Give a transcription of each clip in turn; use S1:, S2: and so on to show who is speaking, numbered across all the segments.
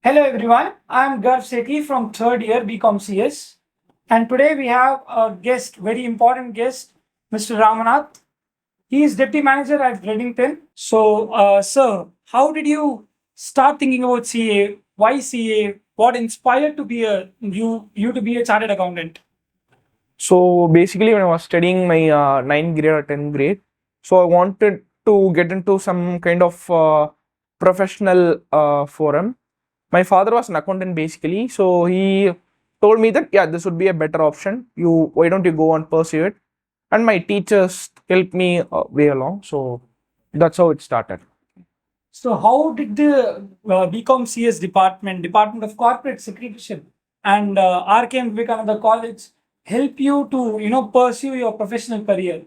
S1: Hello everyone, I am Garv Sethi from third year BCom CS, and today we have a guest, very important guest, Mr. Ramanathan. He is deputy manager at Redington. So, sir, how did you start thinking about CA? Why CA? What inspired to be you to be a chartered accountant?
S2: So basically, when I was studying my 9th grade or 10th grade, so I wanted to get into some kind of professional forum. My father was an accountant basically, so he told me that yeah, this would be a better option. Why don't you go and pursue it? And my teachers helped me way along. So that's how it started.
S1: So, how did the BCom CS Department of Corporate Secretaryship, and RKM Vivekananda College help you to pursue your professional career?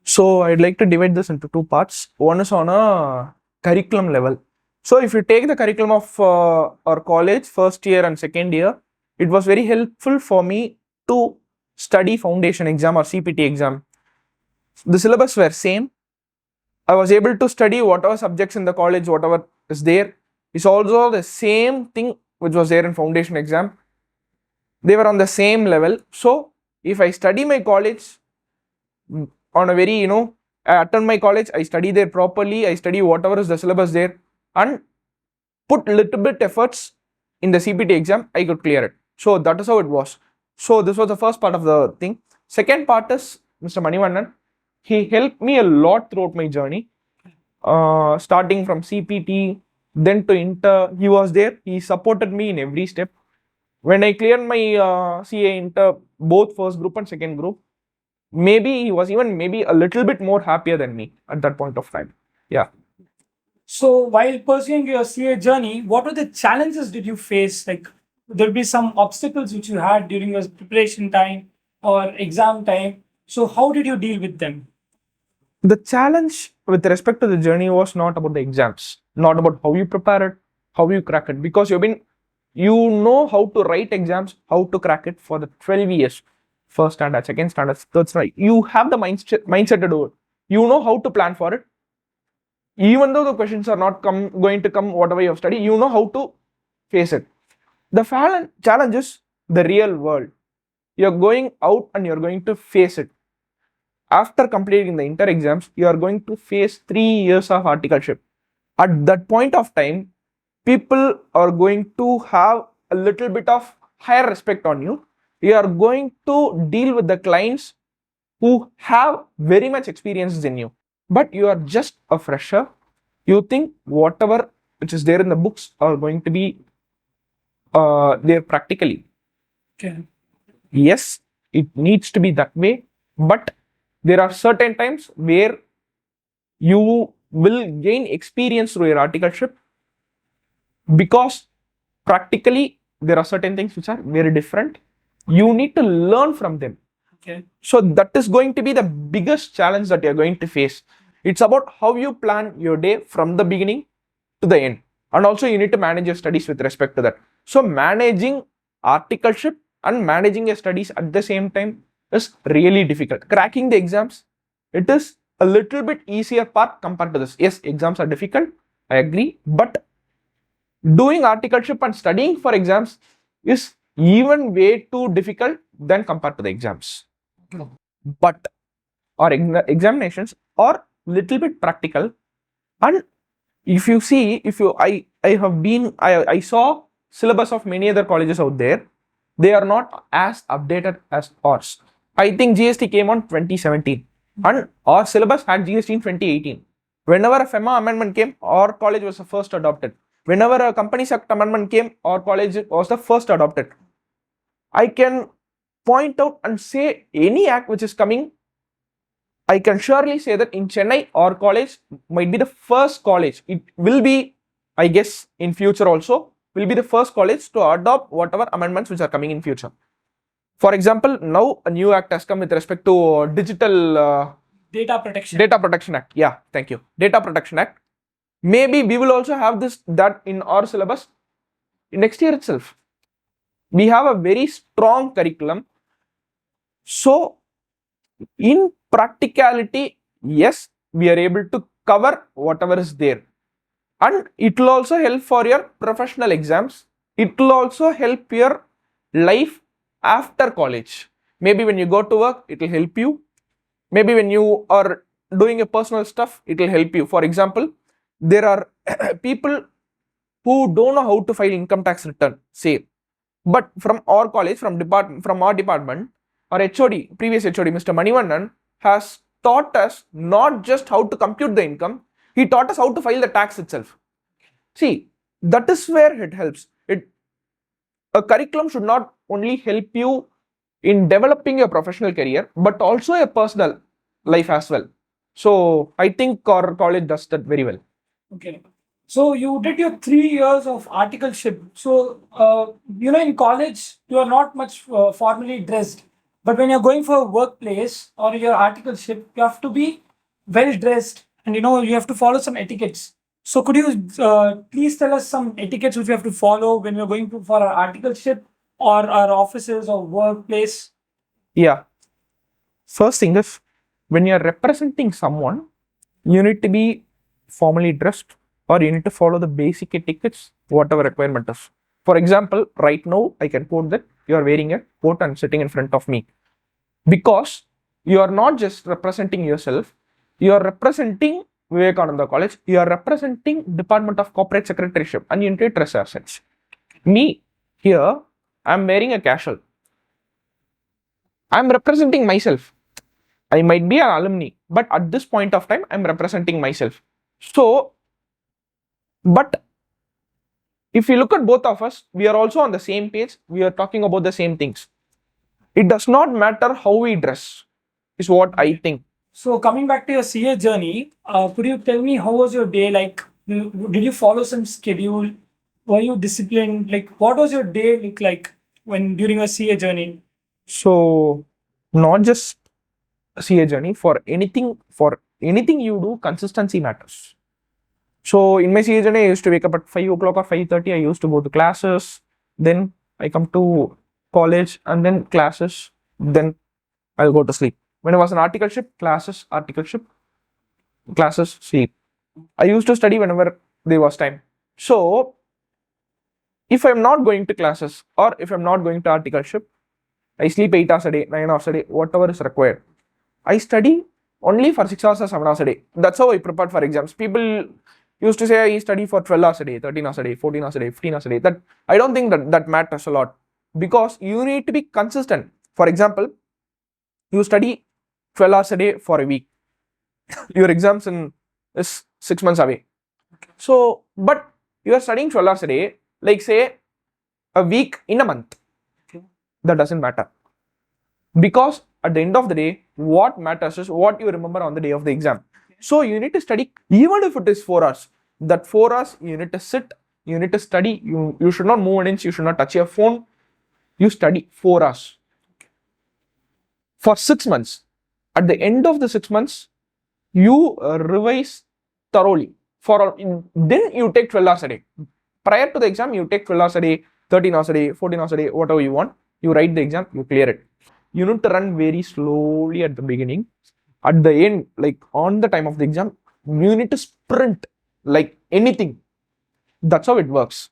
S2: So I'd like to divide this into two parts. One is on a curriculum level. So if you take the curriculum of our college, first year and second year, it was very helpful for me to study foundation exam or CPT exam. The syllabus were same. I was able to study whatever subjects in the college, whatever is there, is also the same thing which was there in foundation exam. They were on the same level. So if I study my college on a very, I attend my college, I study there properly, I study whatever is the syllabus there, and put little bit efforts in the CPT exam, I could clear it. So that is how it was. So this was the first part of the thing. Second part is Mr. Manivannan. He helped me a lot throughout my journey, starting from CPT, then to inter. He was there. He supported me in every step. When I cleared my CA inter, both first group and second group, maybe he was even maybe a little bit more happier than me at that point of time. Yeah.
S1: So, while pursuing your CA journey, what were the challenges did you face? Like, there'll be some obstacles which you had during your preparation time or exam time. So, how did you deal with them?
S2: The challenge with respect to the journey was not about the exams, not about how you prepare it, how you crack it, because you know how to write exams, how to crack it for the 12 years, first standard, second standard, third standard. You have the mindset to do it. You know how to plan for it. Even though the questions are not going to come whatever you have studied, you know how to face it. The challenge is the real world. You're going out and you're going to face it. After completing the inter exams, you are going to face 3 years of articleship. At that point of time, people are going to have a little bit of higher respect on you. You are going to deal with the clients who have very much experiences in you, but you are just a fresher. You think whatever which is there in the books are going to be there practically.
S1: Okay.
S2: Yes, it needs to be that way, but there are certain times where you will gain experience through your articleship, because practically there are certain things which are very different. You need to learn from them.
S1: Okay.
S2: So that is going to be the biggest challenge that you're going to face. It's about how you plan your day from the beginning to the end. And also you need to manage your studies with respect to that. So managing articleship and managing your studies at the same time is really difficult. Cracking the exams, it is a little bit easier part compared to this. Yes, exams are difficult, I agree, but doing articleship and studying for exams is even way too difficult than compared to the exams. But our examinations are little bit practical, and if you see, I saw syllabus of many other colleges out there. They are not as updated as ours. I think GST came on 2017 and our syllabus had GST in 2018. Whenever a FEMA amendment came, our college was the first adopted. Whenever a Companies Act amendment came, our college was the first adopted. I can point out and say any act which is coming, I can surely say that in Chennai, our college might be the first college. It will be, I guess, in future also, will be the first college to adopt whatever amendments which are coming in future. For example, now a new act has come with respect to digital
S1: Data protection.
S2: Data Protection Act. Yeah, thank you. Data Protection Act. Maybe we will also have that in our syllabus next year itself. We have a very strong curriculum. So in practicality, yes, we are able to cover whatever is there. And it will also help for your professional exams. It will also help your life after college. Maybe when you go to work, it will help you. Maybe when you are doing a personal stuff, it will help you. For example, there are people who don't know how to file income tax return, say. But from our college, from our department, our HOD, previous HOD, Mr. Manivannan, has taught us not just how to compute the income, he taught us how to file the tax itself. See, that is where it helps. A curriculum should not only help you in developing your professional career, but also a personal life as well. So I think our college does that very well.
S1: Okay. So you did your 3 years of articleship. So, in college, you are not much formally dressed. But when you're going for a workplace or your articleship, you have to be well dressed and, you have to follow some etiquettes. So could you please tell us some etiquettes which we have to follow when we're going for our articleship or our offices or workplace?
S2: Yeah. First thing is, when you're representing someone, you need to be formally dressed or you need to follow the basic etiquettes, whatever requirement is. For example, right now, I can quote that you are wearing a coat and sitting in front of me. Because you are not just representing yourself, you are representing Vivekananda College, you are representing Department of Corporate Secretaryship and you need to dress as such. Me, here, I'm wearing a casual. I'm representing myself. I might be an alumni, but at this point of time, I'm representing myself. So, but if you look at both of us, we are also on the same page. We are talking about the same things. It does not matter how we dress, is what I think.
S1: So coming back to your CA journey, could you tell me how was your day like? Did you follow some schedule? Were you disciplined? Like, what was your day look like when during your CA journey?
S2: So, not just CA journey, for anything you do, consistency matters. So in my CA journey, I used to wake up at 5 o'clock or 5:30. I used to go to classes. Then I come to college and then classes. Then I'll go to sleep. When I was in articleship, classes, sleep. I used to study whenever there was time. So if I'm not going to classes or if I'm not going to articleship, I sleep 8 hours a day, 9 hours a day, whatever is required. I study only for 6 hours or 7 hours a day. That's how I prepared for exams. People used to say I study for 12 hours a day, 13 hours a day, 14 hours a day, 15 hours a day. That I don't think that matters a lot, because you need to be consistent. For example, you study 12 hours a day for a week. Your exams is 6 months away. So, but you are studying 12 hours a day, like say a week in a month. That doesn't matter. Because at the end of the day, what matters is what you remember on the day of the exam. So you need to study, even if it is 4 hours. That 4 hours, you need to sit, you need to study. You should not move an inch, you should not touch your phone. You study 4 hours for 6 months. At the end of the 6 months, you revise thoroughly. Then you take 12 hours a day. Prior to the exam, you take 12 hours a day, 13 hours a day, 14 hours a day, whatever you want. You write the exam, you clear it. You need to run very slowly at the beginning. At the end, like on the time of the exam, you need to sprint like anything. That's how it works.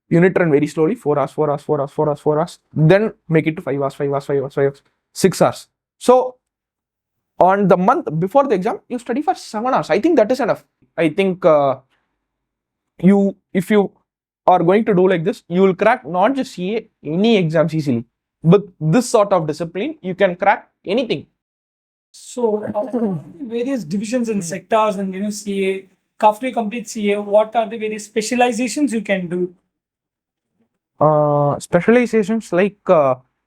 S2: You need to run very slowly, 4 hours, 4 hours, 4 hours, 4 hours, 4 hours. Then make it to 5 hours, 5 hours, 5 hours, 5 hours, 6 hours. So on the month before the exam, you study for 7 hours. I think that is enough. I think if you are going to do like this, you will crack not just CA, any exams easily. With this sort of discipline, you can crack anything.
S1: So various divisions and sectors and CA, after you complete CA, what are the various specializations you can do?
S2: Specializations like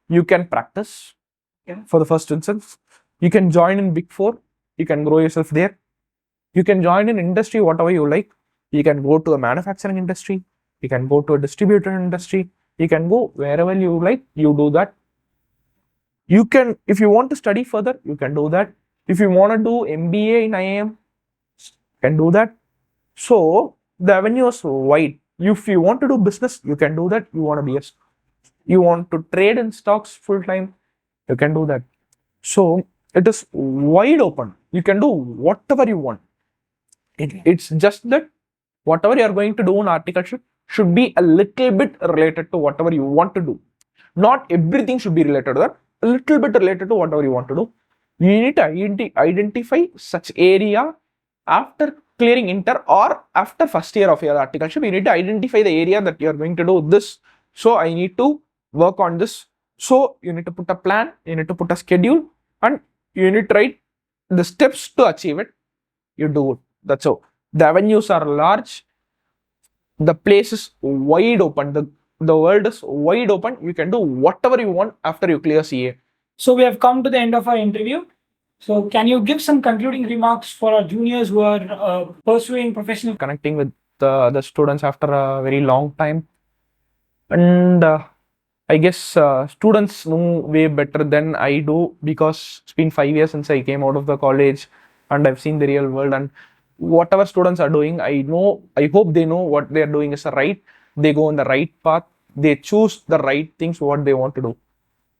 S2: you can practice for the first instance. You can join in Big Four. You can grow yourself there. You can join in industry, whatever you like. You can go to a manufacturing industry. You can go to a distributor industry. You can go wherever you like. You do that. You can, if you want to study further, you can do that. If you want to do MBA in IIM, you can do that. So the avenue is wide. If you want to do business, you can do that. You want to trade in stocks full time, you can do that. So it is wide open. You can do whatever you want. It's just that whatever you are going to do in articleship should be a little bit related to whatever you want to do. Not everything should be related to that, a little bit related to whatever you want to do. You need to identify such area after clearing inter or after first year of your articleship. You need to identify the area that you are going to do this. So I need to work on this. So you need to put a plan, you need to put a schedule, and you need to write the steps to achieve it. You do it. That's all. The avenues are large. The place is wide open. The world is wide open. You can do whatever you want after you clear CA.
S1: So we have come to the end of our interview. So can you give some concluding remarks for our juniors who are pursuing professional?
S2: Connecting with the students after a very long time. And I guess students know way better than I do, because it's been 5 years since I came out of the college and I've seen the real world. And whatever students are doing, I hope they know what they are doing is right. They go on the right path. They choose the right things, what they want to do.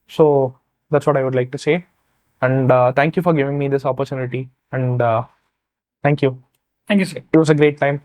S2: So that's what I would like to say. And thank you for giving me this opportunity. And thank you.
S1: Thank you, sir.
S2: It was a great time.